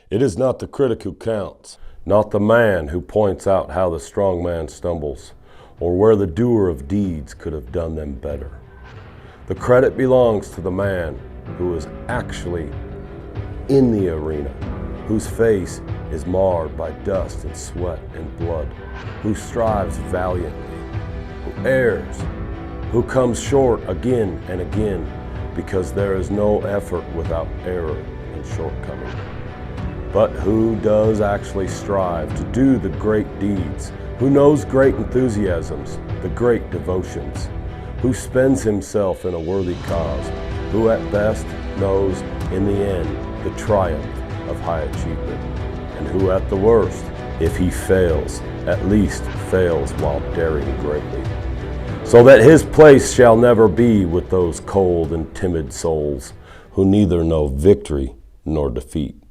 It is not the critic who counts, not the man who points out how the strong man stumbles, or where the doer of deeds could have done them better. The credit belongs to the man who is actually in the arena, whose face is marred by dust and sweat and blood, who strives valiantly, who errs, who comes short again and again, because there is no effort without error and shortcoming. But who does actually strive to do the great deeds, who knows great enthusiasms, the great devotions, who spends himself in a worthy cause, who at best knows in the end the triumph of high achievement, and who at the worst, if he fails, at least fails while daring greatly, so that his place shall never be with those cold and timid souls who neither know victory nor defeat.